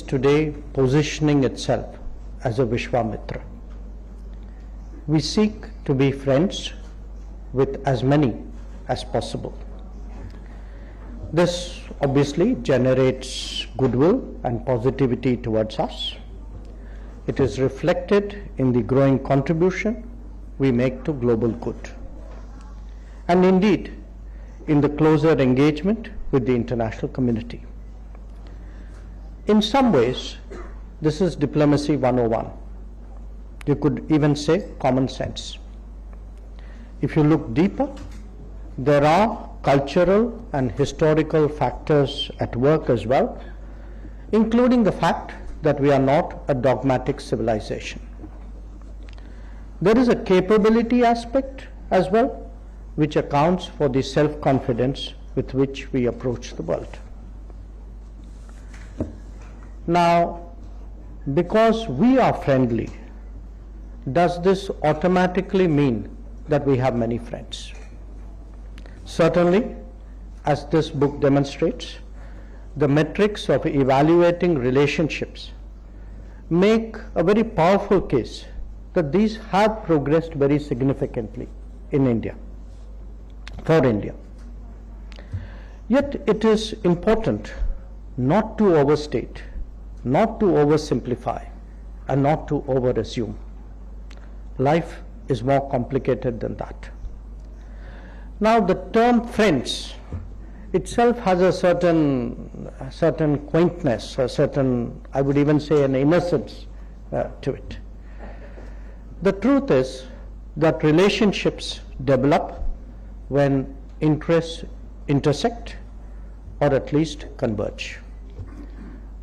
today positioning itself as a Vishwamitra. We seek to be friends with as many as possible. This obviously generates goodwill and positivity towards us. It is reflected in the growing contribution we make to global good, and indeed in the closer engagement with the international community. In some ways, this is diplomacy 101. You could even say common sense. If you look deeper, there are cultural and historical factors at work as well, including the fact that we are not a dogmatic civilization. There is a capability aspect as well, which accounts for the self-confidence with which we approach the world. Now, because we are friendly, does this automatically mean that we have many friends? Certainly, as this book demonstrates, the metrics of evaluating relationships make a very powerful case that these have progressed very significantly in India, for India. Yet it is important not to overstate, not to oversimplify, and not to overassume. Life is more complicated than that. Now, the term friends itself has a certain quaintness, a certain, I would even say, an innocence to it. The truth is that relationships develop when interests intersect or at least converge.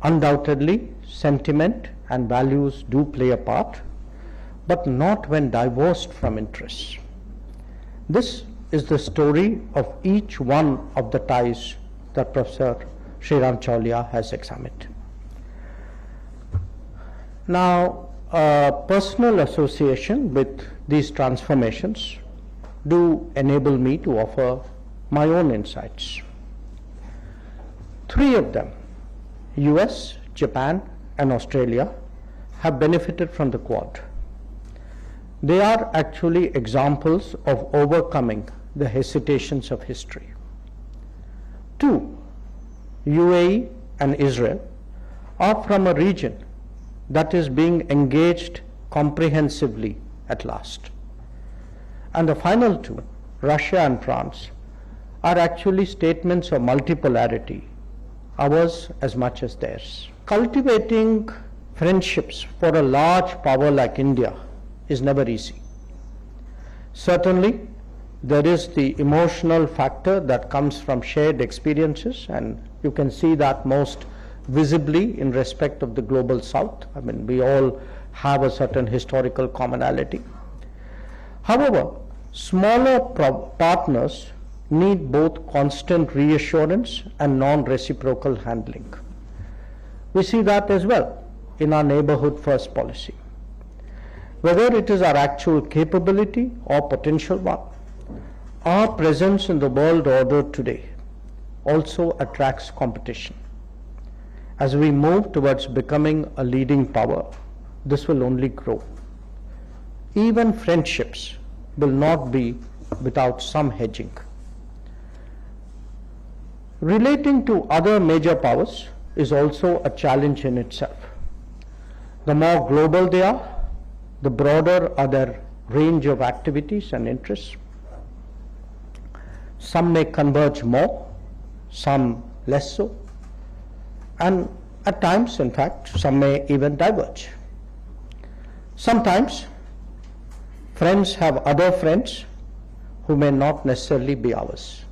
Undoubtedly, sentiment and values do play a part, but not when divorced from interests. This is the story of each one of the ties that Professor Sriram Chaulia has examined. Now, personal association with these transformations do enable me to offer my own insights. Three of them, US, Japan, and Australia, have benefited from the Quad. They are actually examples of overcoming the hesitations of history. Two, UAE and Israel, are from a region that is being engaged comprehensively at last. And the final two, Russia and France, are actually statements of multipolarity, ours as much as theirs. Cultivating friendships for a large power like India is never easy. Certainly, there is the emotional factor that comes from shared experiences, and you can see that most visibly in respect of the global South. I mean, we all have a certain historical commonality. However, smaller partners need both constant reassurance and non-reciprocal handling. We see that as well in our neighborhood first policy. Whether it is our actual capability or potential one, our presence in the world order today also attracts competition. As we move towards becoming a leading power, this will only grow. Even friendships will not be without some hedging. Relating to other major powers is also a challenge in itself. The more global they are, the broader are their range of activities and interests. Some may converge more, some less so, and at times, in fact, some may even diverge. Sometimes, friends have other friends who may not necessarily be ours.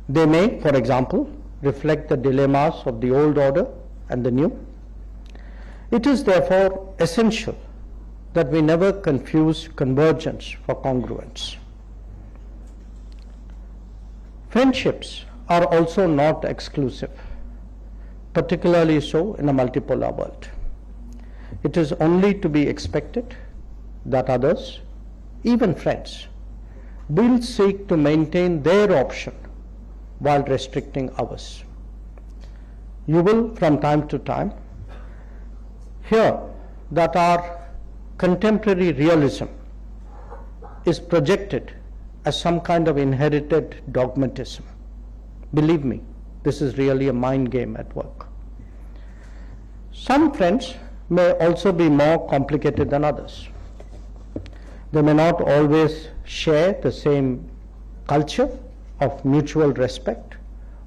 They may, for example, reflect the dilemmas of the old order and the new. It is therefore essential that we never confuse convergence for congruence. Friendships are also not exclusive, particularly so in a multipolar world. It is only to be expected that others, even friends, will seek to maintain their option while restricting ours. You will from time to time hear that our contemporary realism is projected as some kind of inherited dogmatism. Believe me, this is really a mind game at work. Some trends may also be more complicated than others. They may not always share the same culture of mutual respect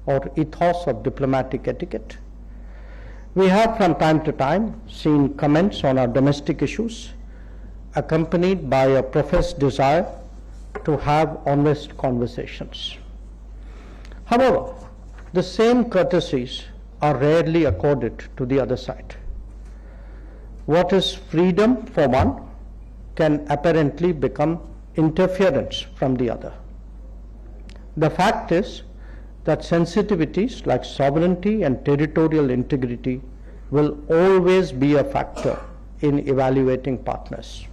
or ethos of diplomatic etiquette. We have from time to time seen comments on our domestic issues accompanied by a professed desire to have honest conversations. However, the same courtesies are rarely accorded to the other side. What is freedom for one can apparently become interference from the other. The fact is that sensitivities like sovereignty and territorial integrity will always be a factor in evaluating partners.